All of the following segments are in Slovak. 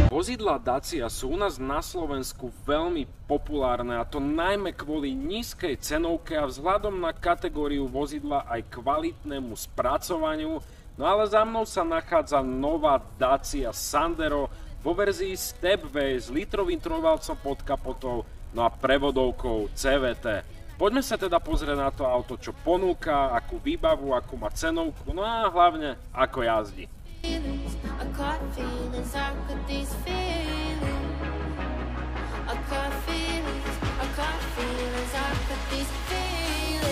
Vozidlá Dacia sú u nás na Slovensku veľmi populárne, a to najmä kvôli nízkej cenovke a vzhľadom na kategóriu vozidla aj kvalitnému spracovaniu. No ale za mnou sa nachádza nová Dacia Sandero vo verzii Stepway s litrovým trojvalcom pod kapotou, no a prevodovkou CVT. Poďme sa teda pozrieť na to auto, čo ponúka, akú výbavu, akú má cenovku, no a hlavne ako jazdí.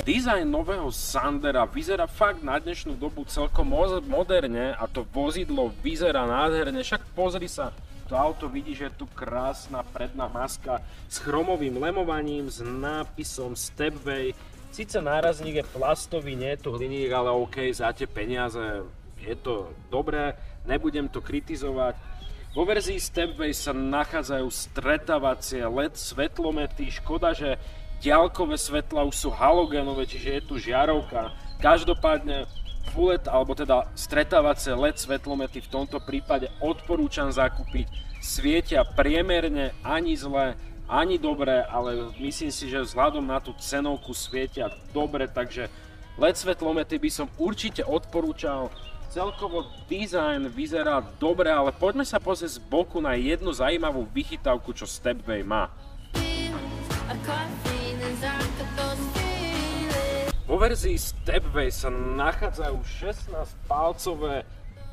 Dizajn nového Sandera vyzerá fakt na dnešnú dobu celkom moderne a to vozidlo vyzerá nádherne, však pozri sa, to auto vidí, že je tu krásna predná maska s chromovým lemovaním, s nápisom Stepway. Sice nárazník je plastový, nie je to hliník, ale OK, za tie peniaze je to dobré, nebudem to kritizovať. Vo verzii Stepway sa nachádzajú stretávacie LED svetlomety, škoda, že diaľkové svetlá už sú halogénové, čiže je tu žiarovka. Každopádne full LED, alebo teda stretávacie LED svetlomety v tomto prípade odporúčam zakúpiť. Svietia priemerne, ani zle, ani dobre, ale myslím si, že vzhľadom na tú cenovku svietia dobre, takže LED svetlomety by som určite odporúčal. Celkovo dizajn vyzerá dobre, ale poďme sa pozrieť z boku na jednu zaujímavú vychytávku, čo Stepway má. Vo verzii Stepway sa nachádzajú 16-palcové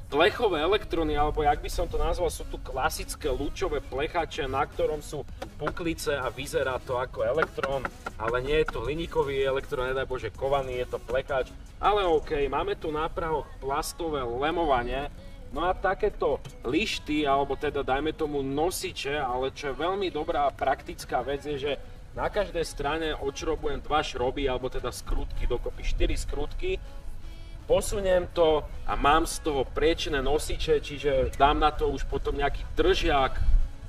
plechové elektróny, alebo jak by som to nazval, sú tu klasické ľučové plechače, na ktorom sú puklice a vyzerá to ako elektrón, ale nie je to hliníkový elektrón, nedaj Bože kovaný, je to plechač, ale OK, máme tu na prahoch plastové lemovanie, no a takéto lišty, alebo teda dajme tomu nosiče, ale čo je veľmi dobrá a praktická vec je, že na každej strane odšrobujem 2 šroby, alebo teda skrutky, dokopy 4 skrutky. Posuniem to a mám z toho priečné nosiče, čiže dám na to už potom nejaký držiak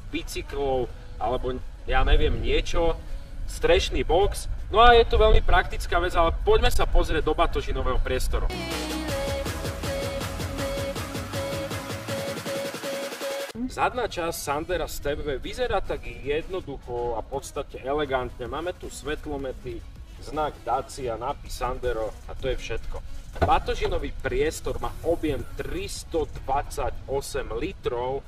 bicyklov, alebo ja neviem niečo, strešný box. No a je to veľmi praktická vec, ale poďme sa pozrieť do batožinového priestoru. Zadná časť Sandera Stepway vyzerá tak jednoducho a v podstate elegantne. Máme tu svetlomety, znak Dacia, nápis Sandero a to je všetko. Batožinový priestor má objem 328 litrov,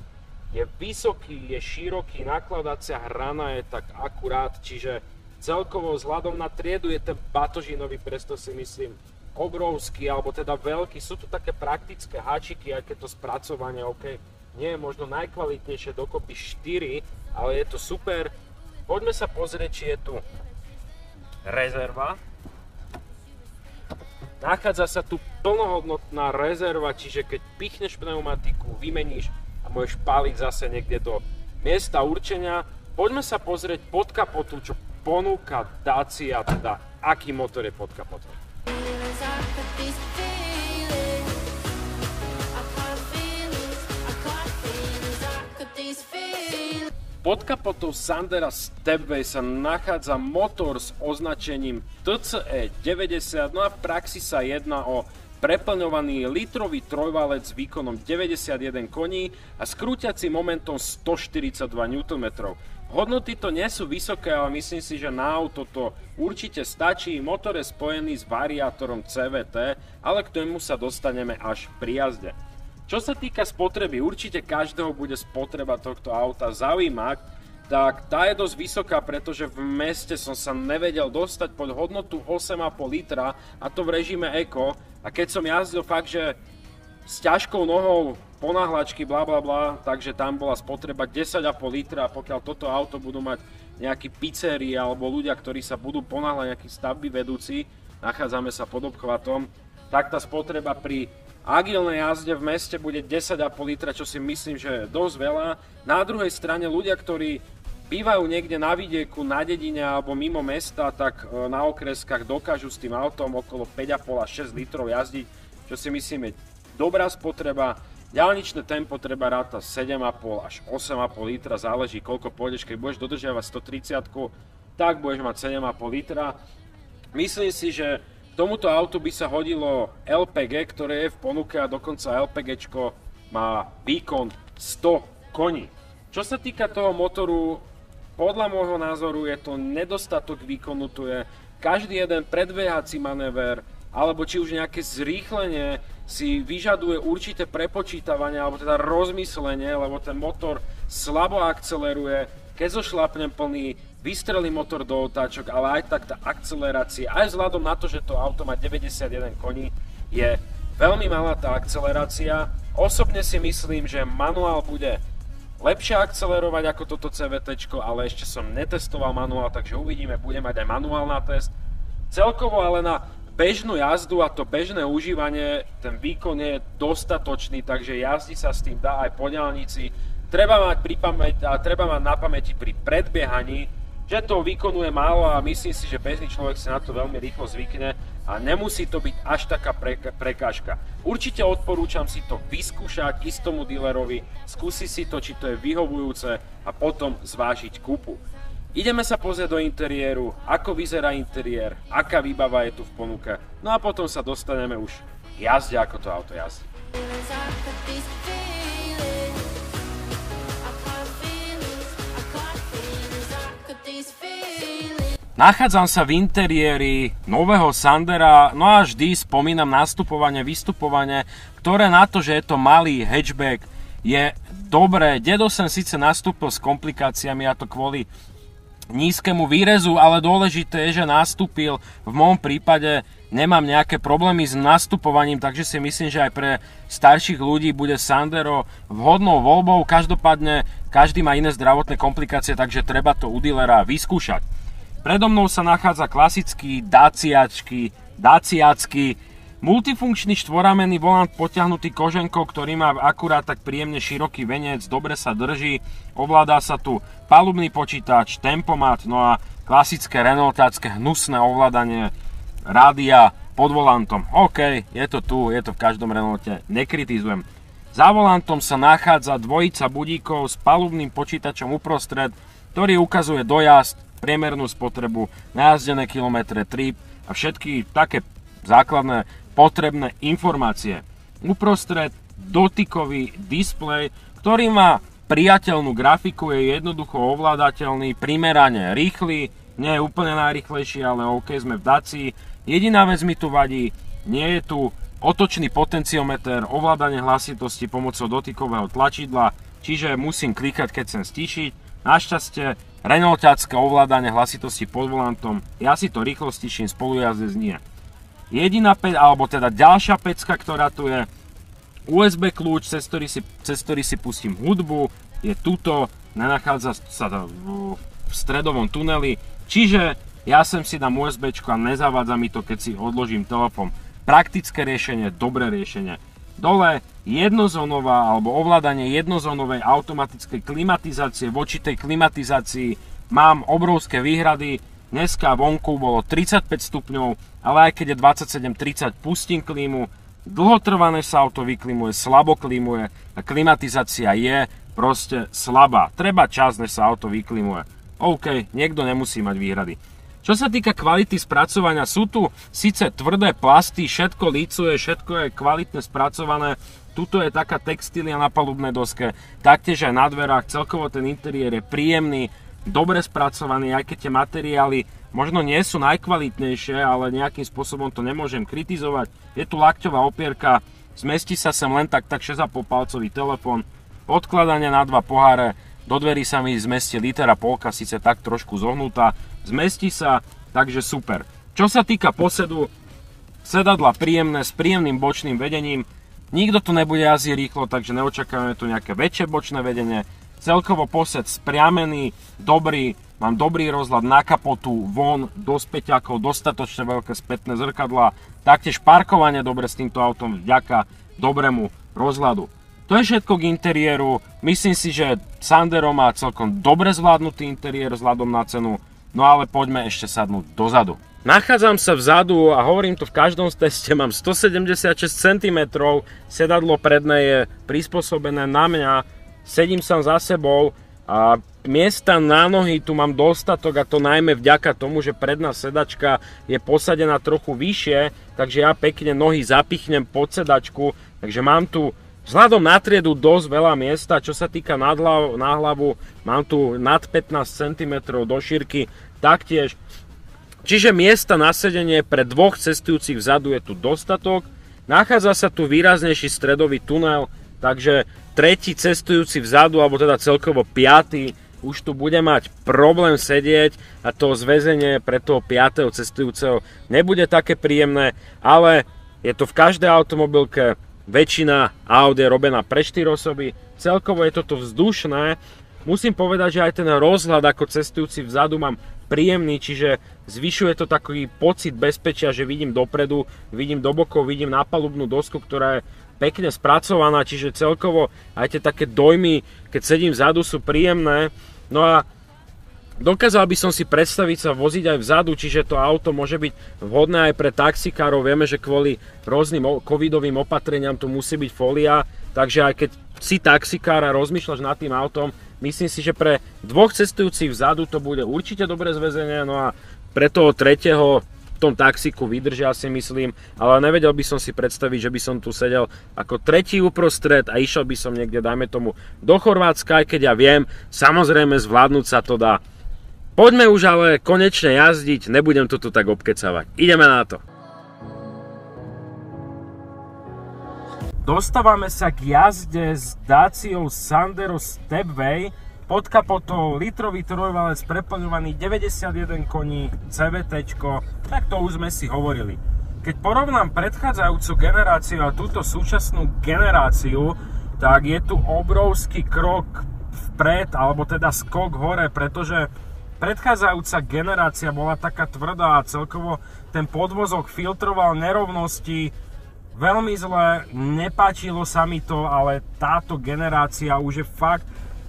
je vysoký, je široký, nakladacia hrana je tak akurát, čiže celkovo vzhľadom na triedu je ten batožinový priestor, si myslím, obrovský, alebo teda veľký. Sú tu také praktické háčiky, aj keď to spracovanie, OK, nie je možno najkvalitnejšie, dokopy 4, ale je to super. Poďme sa pozrieť, či je tu rezerva. Nachádza sa tu plnohodnotná rezerva, čiže keď pichneš pneumatiku, vymeníš a môžeš páliť zase niekde do miesta určenia. Poďme sa pozrieť pod kapotu, čo ponúka Dacia, teda aký motor je pod kapotou. Pod kapotou Sandera Stepway sa nachádza motor s označením TCE 90, no a v praxi sa jedná o preplňovaný litrový trojvalec s výkonom 91 koní a skrúťacím momentom 142 Nm. Hodnoty to nie sú vysoké, ale myslím si, že na auto to určite stačí. Motor je spojený s variátorom CVT, ale k tomu sa dostaneme až pri jazde. Čo sa týka spotreby, určite každého bude spotreba tohto auta zaujímať, tak tá je dosť vysoká, pretože v meste som sa nevedel dostať pod hodnotu 8,5 litra, a to v režime Eco, a keď som jazdil fakt, že s ťažkou nohou ponáhľačky blablabla, takže tam bola spotreba 10,5 litra, a pokiaľ toto auto budú mať nejakí pizzeri alebo ľudia, ktorí sa budú ponáhľať, nejakí stavby vedúci, nachádzame sa pod obchvatom, tak tá spotreba pri agilnej jazde v meste bude 10,5 litra, čo si myslím, že je dosť veľa. Na druhej strane ľudia, ktorí bývajú niekde na vidieku, na dedine alebo mimo mesta, tak na okreskách dokážu s tým autom okolo 5,5 až 6 litrov jazdiť, čo si myslím je dobrá spotreba. Diaľničné tempo treba rátať 7,5 až 8,5 litra, záleží koľko pôjdeš, keď budeš dodržiavať 130, tak budeš mať 7,5 litra. Myslím si, že k tomuto autu by sa hodilo LPG, ktoré je v ponuke a dokonca LPGčko má výkon 100 koní. Čo sa týka toho motoru, podľa môjho názoru je to nedostatok výkonu, tu je každý jeden predbiehací manéver, alebo či už nejaké zrýchlenie si vyžaduje určité prepočítavanie, alebo teda rozmyslenie, lebo ten motor slabo akceleruje, keď zošlapnem plný, vystrelí motor do otáčok, ale aj tak tá akcelerácia, aj vzhľadom na to, že to auto má 91 koní, je veľmi malá tá akcelerácia. Osobne si myslím, že manuál bude lepšie akcelerovať ako toto CVT, ale ešte som netestoval manuál, takže uvidíme, budem mať aj manuál na test. Celkovo ale na bežnú jazdu a to bežné užívanie, ten výkon je dostatočný, takže jazdi sa s tým dá aj po diaľnici. Treba mať na pamäti pri predbiehaní, že toho výkonu je málo a myslím si, že bežný človek sa na to veľmi rýchlo zvykne a nemusí to byť až taká prekážka. Určite odporúčam si to vyskúšať, ísť tomu dealerovi, skúsiť si to, či to je vyhovujúce a potom zvážiť kúpu. Ideme sa pozrieť do interiéru, ako vyzerá interiér, aká výbava je tu v ponuke, no a potom sa dostaneme už k jazde, ako to auto jazdí. Nachádzam sa v interiéri nového Sandera, no a vždy spomínam nastupovanie, vystupovanie, ktoré na to, že je to malý hatchback, je dobré. Dedo sem síce nastúpil s komplikáciami, a to kvôli nízkemu výrezu, ale dôležité je, že nastúpil. V môjom prípade nemám nejaké problémy s nastupovaním, takže si myslím, že aj pre starších ľudí bude Sandero vhodnou voľbou. Každopádne každý má iné zdravotné komplikácie, takže treba to u dealera vyskúšať. Predo mnou sa nachádza klasický daciacký multifunkčný štvoramenný volant potiahnutý koženkou, ktorý má akurát tak príjemne široký venec, dobre sa drží, ovláda sa tu palubný počítač, tempomat, no a klasické renaultácké hnusné ovládanie rádia pod volantom. OK, je to tu, je to v každom Renaulte, nekritizujem. Za volantom sa nachádza dvojica budíkov s palubným počítačom uprostred, ktorý ukazuje dojazd, priemernú spotrebu, najazdené kilometre, trip a všetky také základné potrebné informácie. Uprostred dotykový displej, ktorý má priateľnú grafiku, je jednoducho ovládateľný, primerane rýchly, nie je úplne najrýchlejší, ale OK, sme v Dacii. Jediná vec mi tu vadí, nie je tu otočný potenciometer, ovládanie hlasitosti pomocou dotykového tlačidla, čiže musím klikať, keď chcem stíšiť. Našťastie renaultácké ovládanie hlasitosti pod volantom, ja si to rýchlo stíšim, spolujazdec nie. Jediná ďalšia pecka, ktorá tu je, USB kľúč, cez ktorý si pustím hudbu, je tuto, nenachádza sa v stredovom tuneli, čiže ja sem si dám USBčko a nezavádza mi to, keď si odložím telefón. Praktické riešenie, dobré riešenie. Dole jednozónová alebo ovládanie jednozónovej automatickej klimatizácie. Voči tej klimatizácii mám obrovské výhrady. Dneska vonku bolo 35 stupňov, ale aj keď je 27-30, pustím klímu. Dlhotrvané sa auto vyklimuje, slabo klimuje a klimatizácia je proste slabá. Treba čas, než sa auto vyklimuje. OK, niekto nemusí mať výhrady. Čo sa týka kvality spracovania, sú tu síce tvrdé plasty, všetko lícuje, všetko je kvalitne spracované. Tuto je taká textília na palubnej doske, taktiež aj na dverách. Celkovo ten interiér je príjemný, dobre spracovaný, aj keď tie materiály možno nie sú najkvalitnejšie, ale nejakým spôsobom to nemôžem kritizovať. Je tu lakťová opierka, zmestí sa sem len tak 6,5 palcový telefón, odkladanie na 2 poháre, do dverí sa mi zmestí 1,5 litra, síce tak trošku zohnutá, zmestí sa, takže super. Čo sa týka posedu, sedadla príjemné, s príjemným bočným vedením, nikto tu nebude jazdiť rýchlo, takže neočakávame tu nejaké väčšie bočné vedenie. Celkovo posed spriamený, dobrý, mám dobrý rozhľad na kapotu, von, do späťakov, dostatočne veľké spätné zrkadlá, taktiež parkovanie dobre s týmto autom vďaka dobrému rozhľadu. To je všetko k interiéru, myslím si, že Sandero má celkom dobre zvládnutý interiér vzhľadom na cenu, no ale poďme ešte sadnúť dozadu. Nachádzam sa vzadu a hovorím to v každom teste, mám 176 cm, sedadlo predné je prispôsobené na mňa, sedím sám za sebou a miesta na nohy tu mám dostatok, a to najmä vďaka tomu, že predná sedačka je posadená trochu vyššie, takže ja pekne nohy zapichnem pod sedačku, takže mám tu vzhľadom na triedu dosť veľa miesta. Čo sa týka na hlavu, mám tu nad 15 cm do šírky taktiež. Čiže miesta na sedenie pre dvoch cestujúcich vzadu je tu dostatok. Nachádza sa tu výraznejší stredový tunel, takže tretí cestujúci vzadu, alebo teda celkovo piaty, už tu bude mať problém sedieť a to zväzenie pre toho piatého cestujúceho nebude také príjemné, ale je to v každej automobilke, väčšina aut je robená pre 4 osoby, celkovo je toto vzdušné. Musím povedať, že aj ten rozhľad ako cestujúci vzadu mám príjemný, čiže zvyšuje to taký pocit bezpečia, že vidím dopredu, vidím do bokov, vidím na palubnú dosku, ktorá je pekne spracovaná, čiže celkovo aj tie také dojmy, keď sedím vzadu, sú príjemné. No a dokázal by som si predstaviť sa voziť aj vzadu, čiže to auto môže byť vhodné aj pre taxikárov. Vieme, že kvôli rôznym covidovým opatreniam tu musí byť fólia, takže aj keď si taxikár a rozmýšľaš nad tým autom, myslím si, že pre dvoch cestujúcich vzadu to bude určite dobré zväzenie, no a pre toho tretieho v tom taxíku vydržia, si myslím, ale nevedel by som si predstaviť, že by som tu sedel ako tretí uprostred a išiel by som niekde, dajme tomu, do Chorvátska, aj keď ja viem, samozrejme zvládnuť sa to dá. Poďme už ale konečne jazdiť, nebudem to tu tak obkecavať. Ideme na to. Dostávame sa k jazde s Daciou Sandero Stepway. Pod kapotou litrový trojvalec preplňovaný 91 koní CVT-čko, tak to už sme si hovorili. Keď porovnám predchádzajúcu generáciu a túto súčasnú generáciu, tak je tu obrovský krok vpred, alebo teda skok hore, pretože predchádzajúca generácia bola taká tvrdá a celkovo ten podvozok filtroval nerovnosti veľmi zle, nepáčilo sa mi to, ale táto generácia už je fakt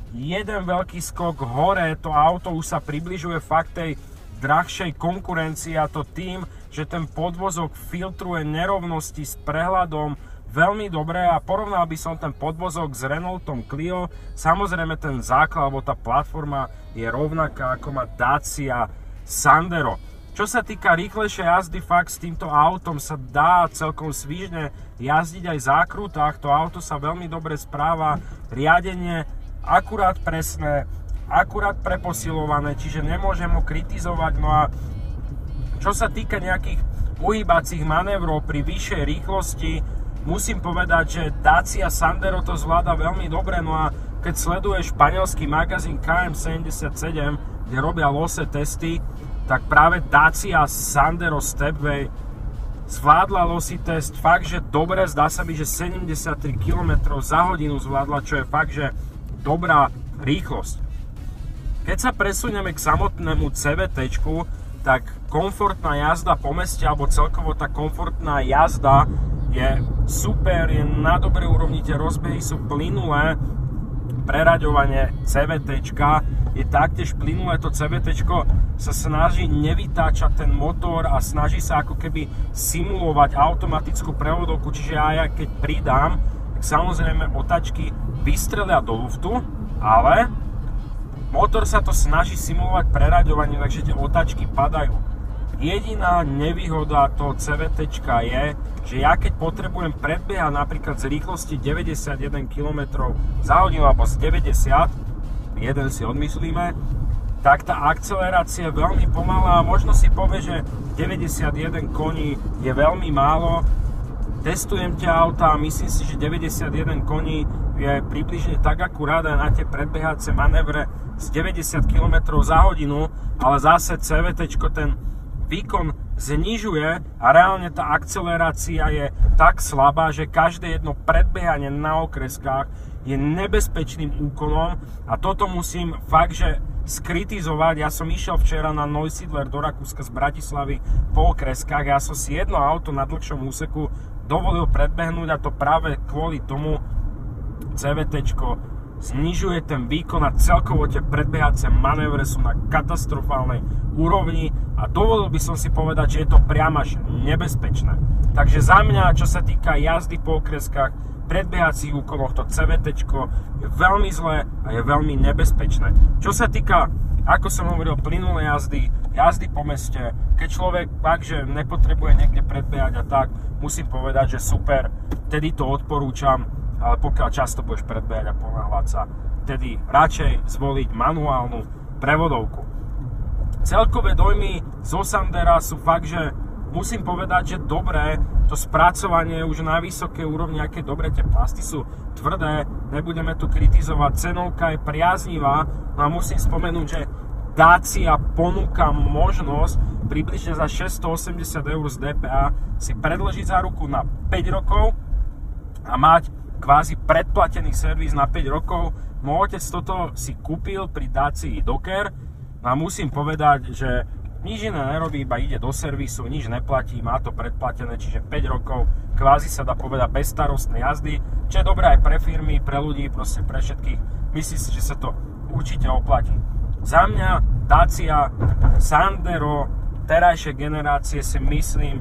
jeden veľký skok hore, to auto už sa približuje fakt tej drahšej konkurencii, a to tým, že ten podvozok filtruje nerovnosti s prehľadom veľmi dobre, a porovnal by som ten podvozok s Renaultom Clio. Samozrejme ten základ, alebo tá platforma je rovnaká ako má Dacia Sandero. Čo sa týka rýchlejšej jazdy, fakt s týmto autom sa dá celkom svižne jazdiť aj v zákrutách, to auto sa veľmi dobre správa, riadenie akurát presné, akurát preposilované, čiže nemôžem ho kritizovať. No a čo sa týka nejakých uhýbacích manévrov pri vyššej rýchlosti, musím povedať, že Dacia Sandero to zvláda veľmi dobre. No a keď sleduješ španielský magazín KM77, kde robia lose testy, tak práve Dacia Sandero Stepway zvládla losy test fakt, že dobre, zdá sa mi, že 73 km za hodinu zvládla, čo je fakt, že dobrá rýchlosť. Keď sa presunieme k samotnému CVT-čku, tak komfortná jazda po meste, alebo celkovo tá komfortná jazda je super, je na dobrej úrovni, tie rozbehy sú plynulé, preraďovanie CVT-čka je taktiež plynulé, to CVT-čko sa snaží nevytáčať ten motor a snaží sa ako keby simulovať automatickú prevodovku, čiže aj keď pridám, tak samozrejme otačky vystrelia do luftu, ale motor sa to snaží simulovať preraďovanie, takže tie otačky padajú. Jediná nevýhoda toho CVT-čka je, že ja keď potrebujem predbiehať napríklad z rýchlosti 91 km za hodinu alebo z 90, jeden si odmyslíme, tak tá akcelerácia je veľmi pomalá. Možno si povie, že 91 koní je veľmi málo. Testujem tie auta a myslím si, že 91 koní je približne tak akurát aj na tie predbiehacie manévre z 90 km za hodinu, ale zase CVT-čko ten výkon znižuje a reálne tá akcelerácia je tak slabá, že každé jedno predbiehanie na okreskách je nebezpečným úkonom a toto musím fakt, že skritizovať. Ja som išiel včera na Neusiedler do Rakúska z Bratislavy po okreskách, ja som si jedno auto na dlhšom úseku dovolil predbehnúť a to práve kvôli tomu CVT-čko znižuje ten výkon a celkovo tie predbiehacie manévre sú na katastrofálnej úrovni a dovolil by som si povedať, že je to priam až nebezpečné. Takže za mňa, čo sa týka jazdy po okreskách, predbiehacích úkonoch, to CVT-čko je veľmi zlé a je veľmi nebezpečné. Čo sa týka, ako som hovoril, plynulé jazdy po meste, keď človek fakt, že nepotrebuje niekde predbiehať a tak, musím povedať, že super, tedy to odporúčam, ale pokiaľ často budeš predbiehať a ponáhľať sa, tedy radšej zvoliť manuálnu prevodovku. Celkové dojmy zo Sandera sú fakt, že musím povedať, že dobré, to spracovanie je už na vysokej úrovni, aké dobré, tie plasty sú tvrdé, nebudeme tu kritizovať, cenovka je priaznivá, no a musím spomenúť, že Dacia ponúka možnosť približne za 680 eur z DPA si predĺžiť záruku na 5 rokov a mať kvázi predplatený servis na 5 rokov. Môj otec toto si kúpil pri Dacii Docker a musím povedať, že nič iné nerobí, iba ide do servisu, nič neplatí, má to predplatené, čiže 5 rokov, kvázi sa dá povedať bezstarostnej jazdy, čo je dobré aj pre firmy, pre ľudí, proste pre všetkých. Myslím si, že sa to určite oplatí. Za mňa Dacia Sandero terajšej generácie si myslím,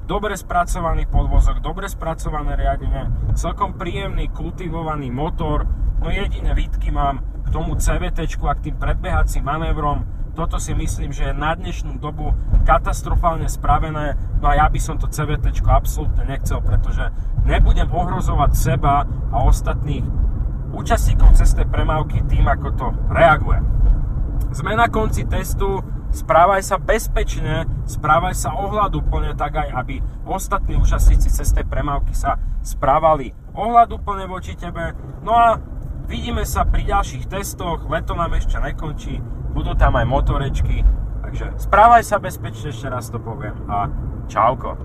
dobre spracovaný podvozok, dobre spracované riadenie, celkom príjemný, kultivovaný motor, no jediné výtky mám k tomu CVT-čku a k tým predbiehacím manévrom. Toto si myslím, že je na dnešnú dobu katastrofálne spravené, no a ja by som to CVT-čko absolútne nechcel, pretože nebudem ohrozovať seba a ostatných účastníkov cestnej premávky tým, ako to reaguje. Sme na konci testu, správaj sa bezpečne, správaj sa ohľaduplne, tak aj aby ostatní účastníci cestnej premávky sa správali ohľaduplne voči tebe. No a vidíme sa pri ďalších testoch, leto nám ešte nekončí, budú tam aj motorečky, takže správaj sa bezpečne, ešte raz to poviem a čauko.